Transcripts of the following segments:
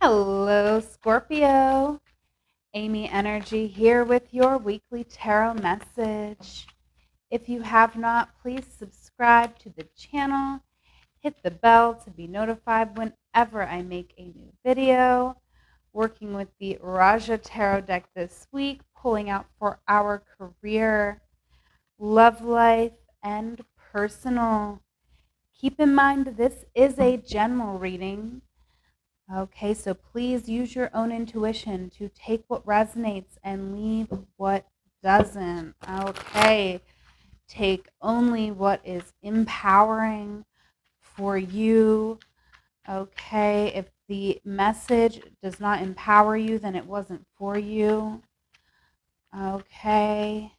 Hello, Scorpio. Amyenergy here with your weekly tarot message. If you have not, please subscribe to the channel. Hit the bell to be notified whenever I make a new video. Working with the Raja Tarot deck this week, pulling out for our career, love life, and personal. Keep in mind this is a general reading. Okay, so please use your own intuition to take what resonates and leave what doesn't. Okay, take only what is empowering for you. Okay, if the message does not empower you, then it wasn't for you. Okay,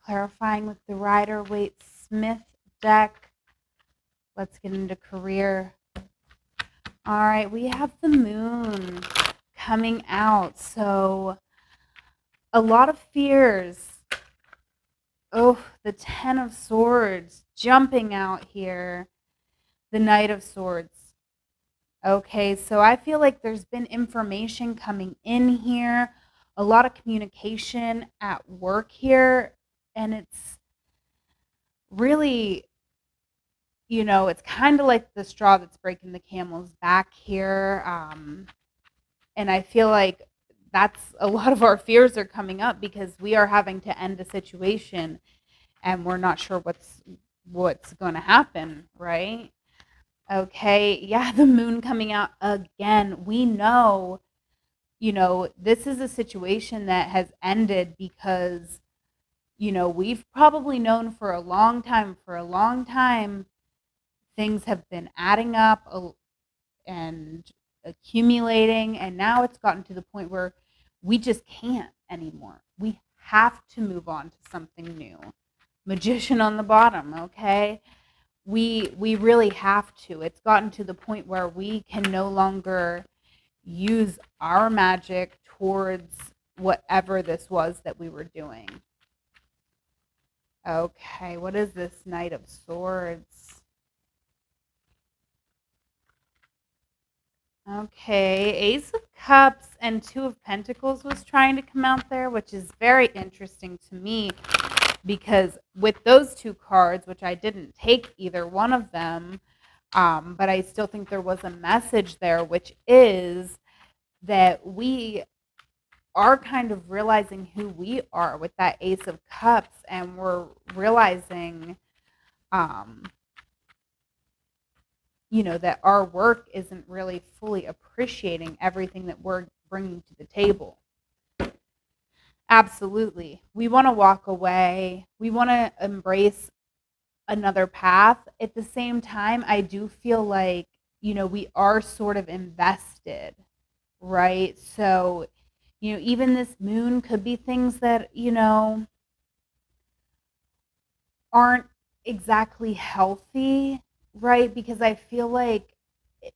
clarifying with the Rider-Waite Smith deck. Let's get into career. All right, we have the moon coming out. So a lot of fears. Oh, the 10 of Swords jumping out here. The Knight of Swords. Okay, so I feel like there's been information coming in here. A lot of communication at work here. And it's really, it's kind of like the straw that's breaking the camel's back here. And I feel like that's a lot of our fears are coming up because we are having to end a situation and we're not sure what's going to happen, right? Okay, yeah, the moon coming out again. We know, this is a situation that has ended because, we've probably known for a long time, things have been adding up and accumulating, and now it's gotten to the point where we just can't anymore. We have to move on to something new. Magician on the bottom, okay? We really have to. It's gotten to the point where we can no longer use our magic towards whatever this was that we were doing. Okay, what is this Knight of Swords? Okay, Ace of Cups and Two of Pentacles was trying to come out there, which is very interesting to me because with those two cards, which I didn't take either one of them, but I still think there was a message there, which is that we are kind of realizing who we are with that Ace of Cups, and we're realizing that our work isn't really fully appreciating everything that we're bringing to the table. Absolutely. We want to walk away. We want to embrace another path. At the same time, I do feel like, we are sort of invested, right? So, even this moon could be things that, aren't exactly healthy, right? Because I feel like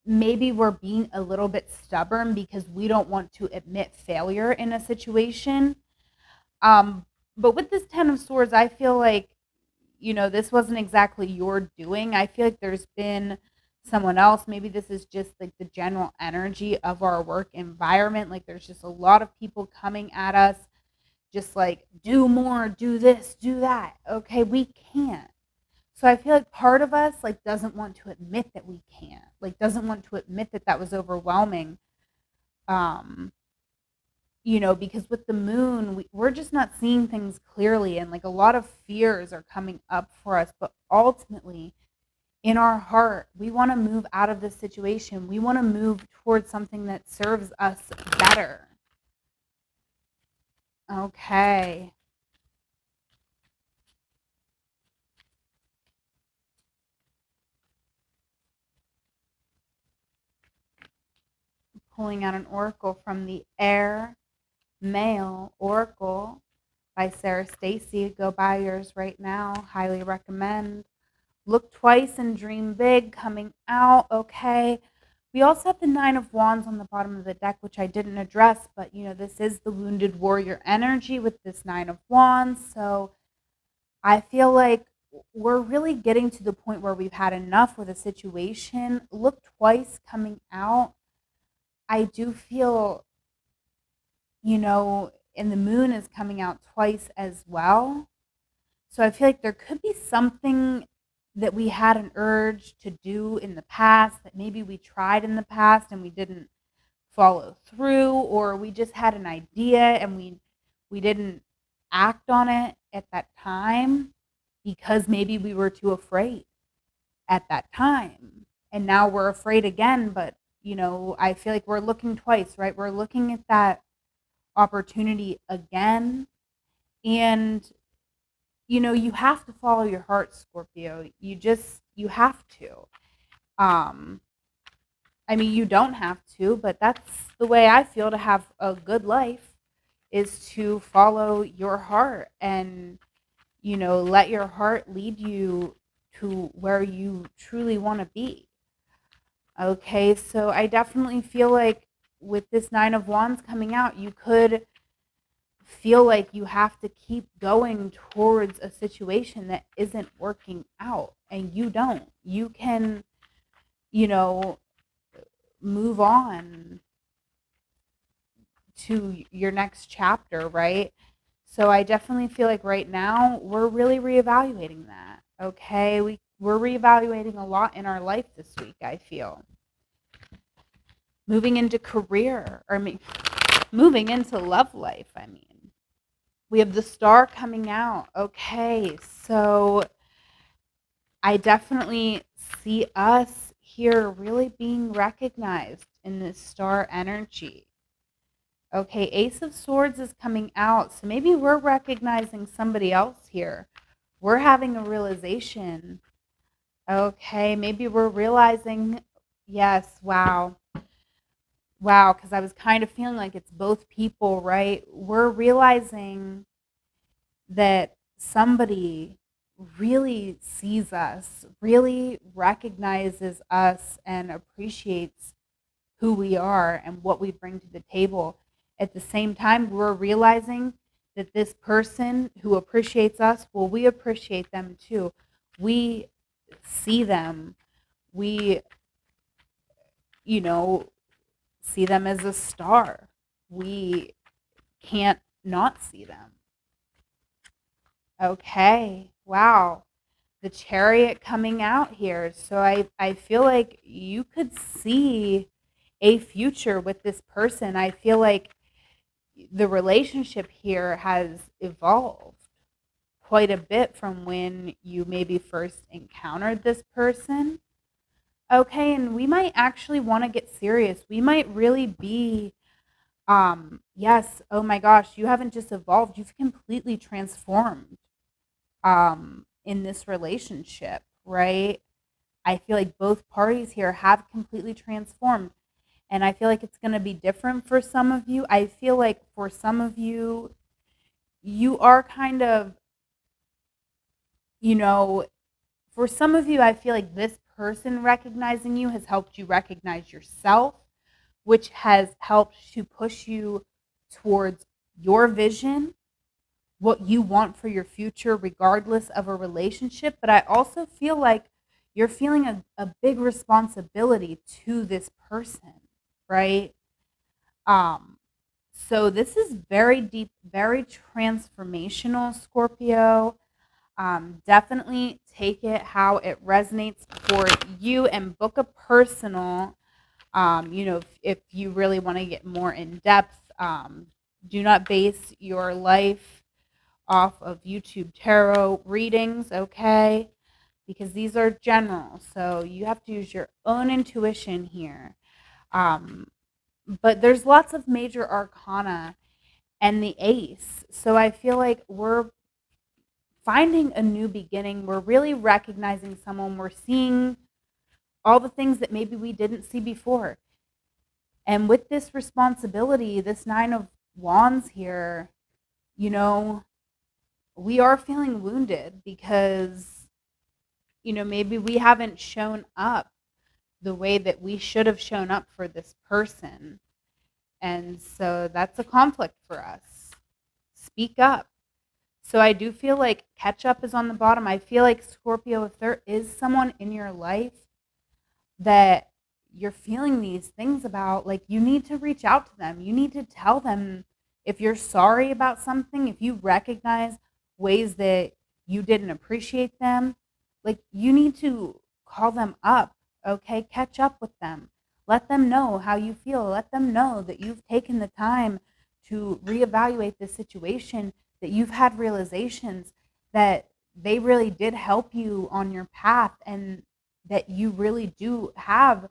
maybe we're being a little bit stubborn because we don't want to admit failure in a situation. But with this 10 of Swords, I feel like, this wasn't exactly your doing. I feel like there's been someone else. Maybe this is just like the general energy of our work environment. Like there's just a lot of people coming at us, just like, do more, do this, do that. Okay, we can't. So I feel like part of us like doesn't want to admit that we can't. Like doesn't want to admit that that was overwhelming. Because with the moon, we're just not seeing things clearly, and like a lot of fears are coming up for us. But ultimately, in our heart, we want to move out of this situation. We want to move towards something that serves us better. Okay. Pulling out an oracle from the Air Male Oracle by Sarah Stacy. Go buy yours right now. Highly recommend. Look twice and dream big coming out. Okay. We also have the Nine of Wands on the bottom of the deck, which I didn't address, but this is the wounded warrior energy with this Nine of Wands. So I feel like we're really getting to the point where we've had enough with a situation. Look twice coming out. I do feel, and the moon is coming out twice as well. So I feel like there could be something that we had an urge to do in the past that maybe we tried in the past and we didn't follow through, or we just had an idea and we didn't act on it at that time because maybe we were too afraid at that time. And now we're afraid again, but I feel like we're looking twice, right? We're looking at that opportunity again. And you have to follow your heart, Scorpio. You have to. Um, I mean, you don't have to, but that's the way I feel to have a good life is to follow your heart and, let your heart lead you to where you truly want to be. Okay, so I definitely feel like with this Nine of Wands coming out, you could feel like you have to keep going towards a situation that isn't working out, and you don't. You can, you know, move on to your next chapter, right? So I definitely feel like right now we're really reevaluating that. Okay, we're reevaluating a lot in our life this week, I feel. Moving into career, moving into love life, I mean. We have the star coming out. Okay, so I definitely see us here really being recognized in this star energy. Okay, Ace of Swords is coming out. So maybe we're recognizing somebody else here. We're having a realization. Okay, maybe we're realizing, yes, wow. Wow, because I was kind of feeling like it's both people, right? We're realizing that somebody really sees us, really recognizes us, and appreciates who we are and what we bring to the table. At the same time, we're realizing that this person who appreciates us, well, we appreciate them too. We see them. We, you know, see them as a star. We can't not see them. Okay. Wow. The Chariot coming out here. So I feel like you could see a future with this person. I feel like the relationship here has evolved quite a bit from when you maybe first encountered this person. Okay, and we might actually want to get serious. We might really be yes, oh my gosh, you haven't just evolved, you've completely transformed in this relationship, right? I feel like both parties here have completely transformed. And I feel like it's going to be different for some of you. I feel like for some of you, you are kind of, you know, for some of you, I feel like this person recognizing you has helped you recognize yourself, which has helped to push you towards your vision, what you want for your future, regardless of a relationship. But I also feel like you're feeling a big responsibility to this person, right? Um, so this is very deep, very transformational, Scorpio. Definitely take it how it resonates for you and book a personal. If you really want to get more in depth, do not base your life off of YouTube tarot readings, okay? Because these are general, so you have to use your own intuition here. But there's lots of major arcana and the ace. So I feel like we're finding a new beginning. We're really recognizing someone. We're seeing all the things that maybe we didn't see before. And with this responsibility, this Nine of Wands here, we are feeling wounded because, maybe we haven't shown up the way that we should have shown up for this person. And so that's a conflict for us. Speak up. So I do feel like catch up is on the bottom. I feel like Scorpio, if there is someone in your life that you're feeling these things about, like, you need to reach out to them. You need to tell them if you're sorry about something, if you recognize ways that you didn't appreciate them, like, you need to call them up, okay? Catch up with them. Let them know how you feel. Let them know that you've taken the time to reevaluate the situation, that you've had realizations that they really did help you on your path, and that you really do have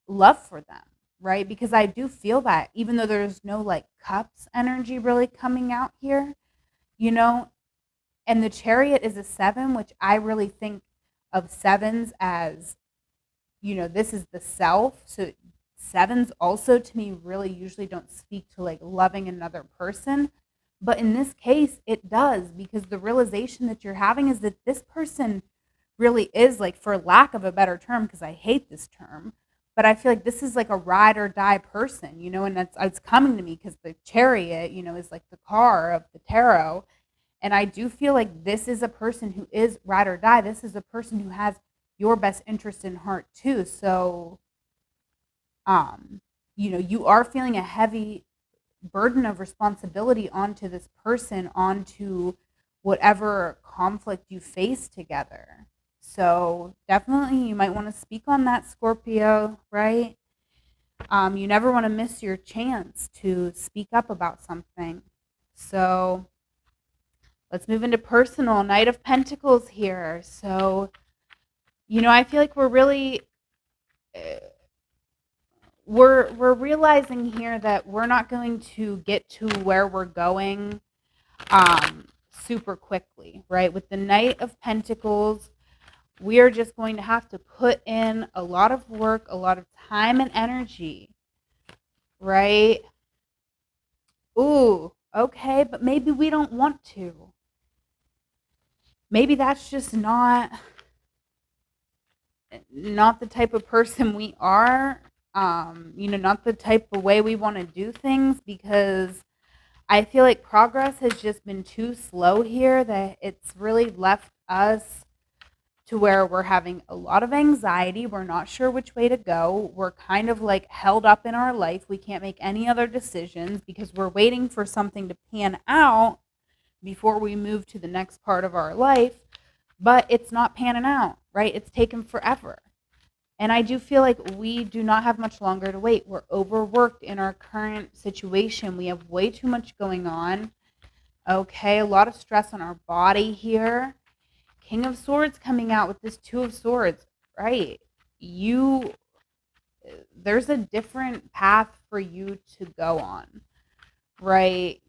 love for them, right? Because I do feel that, even though there's no like cups energy really coming out here, you know, and the chariot is a 7, which I really think of sevens as, this is the self. So sevens also to me really usually don't speak to like loving another person. But in this case, it does, because the realization that you're having is that this person really is, like, for lack of a better term, because I hate this term, but I feel like this is like a ride or die person, and it's coming to me because the chariot, is like the car of the tarot. And I do feel like this is a person who is ride or die. This is a person who has your best interest in heart too. So, you are feeling a heavy burden of responsibility onto this person, onto whatever conflict you face together. So definitely you might want to speak on that, Scorpio, right? You never want to miss your chance to speak up about something. So let's move into personal. Knight of Pentacles here. So, I feel like we're really we're realizing here that we're not going to get to where we're going super quickly, right? With the Knight of Pentacles, we are just going to have to put in a lot of work, a lot of time and energy, right? Ooh, okay, but maybe we don't want to. Maybe that's just not the type of person we are. Not the type of way we want to do things, because I feel like progress has just been too slow here, that it's really left us to where we're having a lot of anxiety. We're not sure which way to go. We're kind of like held up in our life. We can't make any other decisions because we're waiting for something to pan out before we move to the next part of our life. But it's not panning out, right? It's taken forever. And I do feel like we do not have much longer to wait. We're overworked in our current situation. We have way too much going on. Okay, a lot of stress on our body here. King of Swords coming out with this Two of Swords, right? There's a different path for you to go on, right?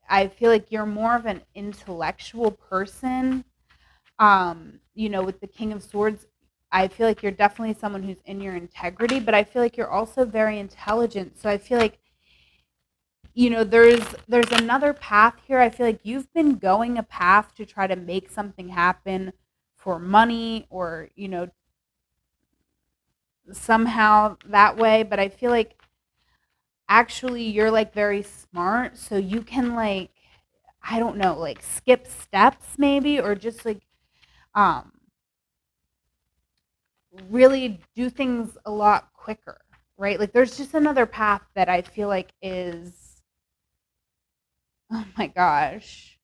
I feel like you're more of an intellectual person. With the King of Swords, I feel like you're definitely someone who's in your integrity, but I feel like you're also very intelligent. So I feel like, there's another path here. I feel like you've been going a path to try to make something happen for money, or, somehow that way. But I feel like actually you're like very smart. So you can, like, I don't know, like skip steps maybe, or just like, really do things a lot quicker, right? Like there's just another path that I feel like is, oh my gosh.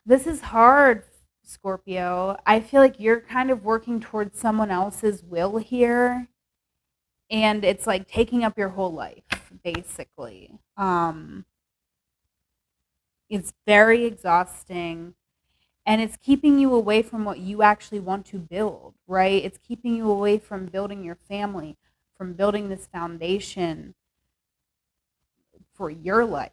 This is hard, Scorpio. I feel like you're kind of working towards someone else's will here, and it's like taking up your whole life, basically. It's very exhausting, and it's keeping you away from what you actually want to build, right? It's keeping you away from building your family, from building this foundation for your life,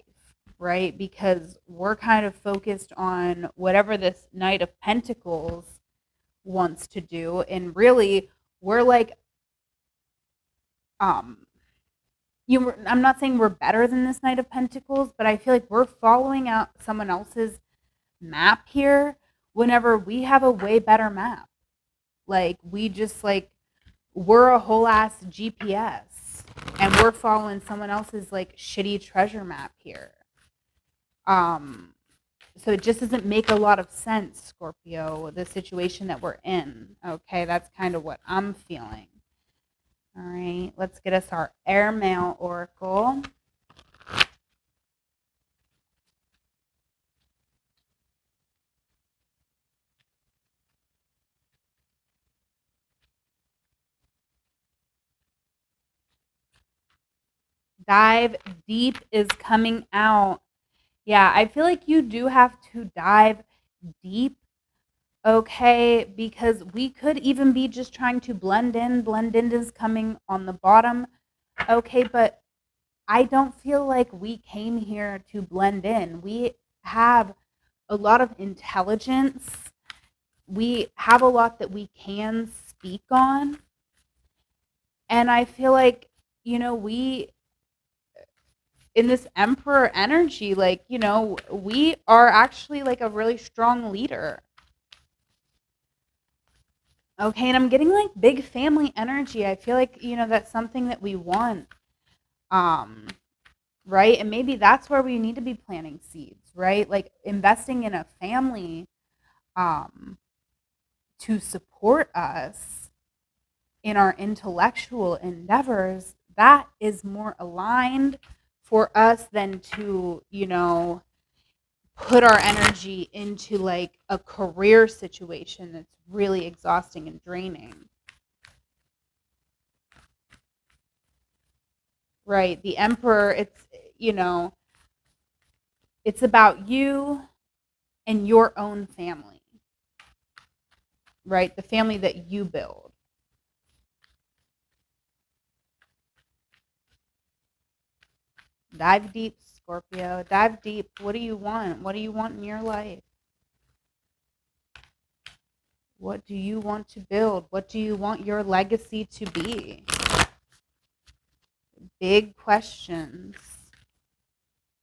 right? Because we're kind of focused on whatever this Knight of Pentacles wants to do, and really we're like, I'm not saying we're better than this Knight of Pentacles, but I feel like we're following out someone else's map here whenever we have a way better map. Like, we just, like, we're a whole ass GPS, and we're following someone else's like shitty treasure map here. So it just doesn't make a lot of sense, Scorpio, the situation that we're in. Okay, that's kind of what I'm feeling. All right, let's get us our airmail oracle. Dive deep is coming out. Yeah, I feel like you do have to dive deep, okay, because we could even be just trying to blend in. Blend in is coming on the bottom, okay, but I don't feel like we came here to blend in. We have a lot of intelligence. We have a lot that we can speak on. And I feel like, we in this emperor energy, like, we are actually like a really strong leader. Okay, and I'm getting like big family energy. I feel like, that's something that we want. Um, right? And maybe that's where we need to be planting seeds, right? Like investing in a family um to support us in our intellectual endeavors, that is more aligned for us than to, put our energy into like a career situation that's really exhausting and draining. Right? The emperor, it's about you and your own family, right? The family that you build. Dive deep, Scorpio. Dive deep. What do you want? What do you want in your life? What do you want to build? What do you want your legacy to be? Big questions,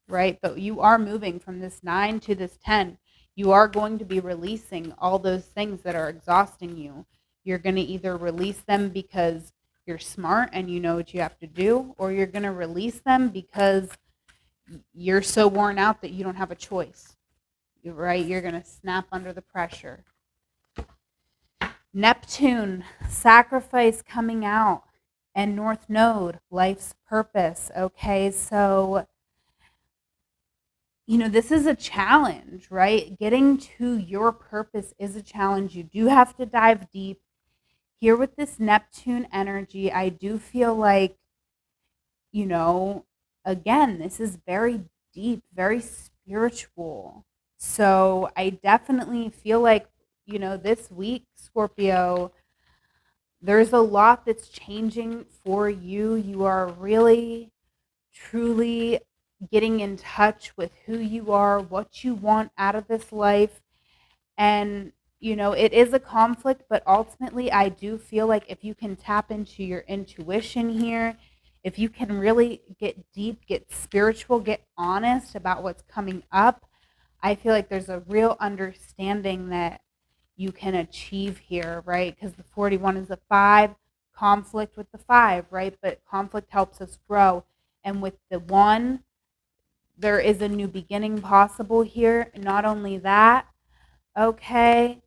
right? But you are moving from this 9 to this 10. You are going to be releasing all those things that are exhausting you. You're going to either release them because you're smart and you know what you have to do, or you're going to release them because you're so worn out that you don't have a choice, right? You're going to snap under the pressure. Neptune, sacrifice coming out, and North Node, life's purpose. Okay, so, this is a challenge, right? Getting to your purpose is a challenge. You do have to dive deep. Here with this Neptune energy, I do feel like, again, this is very deep, very spiritual. So I definitely feel like, this week, Scorpio, there's a lot that's changing for you. You are really, truly getting in touch with who you are, what you want out of this life. And, it is a conflict, but ultimately, I do feel like if you can tap into your intuition here, if you can really get deep, get spiritual, get honest about what's coming up, I feel like there's a real understanding that you can achieve here, right? Because the 41 is a 5, conflict with the 5, right? But conflict helps us grow. And with the 1, there is a new beginning possible here. Not only that, okay,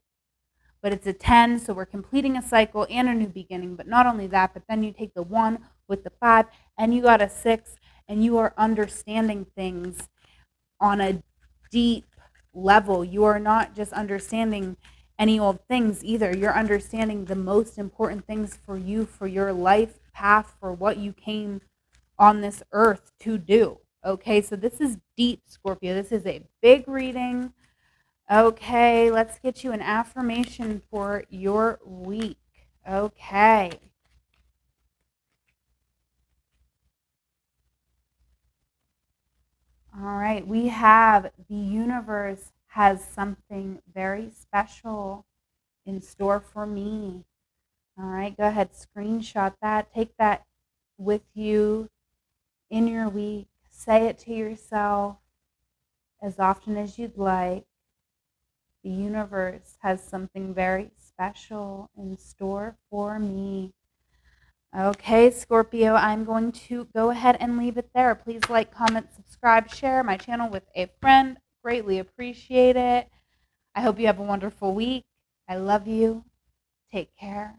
but it's a 10, so we're completing a cycle and a new beginning. But not only that, but then you take the 1 with the 5, and you got a 6, and you are understanding things on a deep level. You are not just understanding any old things either. You're understanding the most important things for you, for your life path, for what you came on this earth to do. Okay, so this is deep, Scorpio. This is a big reading. Okay, let's get you an affirmation for your week. Okay. All right, we have the universe has something very special in store for me. All right, go ahead, screenshot that. Take that with you in your week. Say it to yourself as often as you'd like. The universe has something very special in store for me. Okay, Scorpio, I'm going to go ahead and leave it there. Please like, comment, subscribe, share my channel with a friend. Greatly appreciate it. I hope you have a wonderful week. I love you. Take care.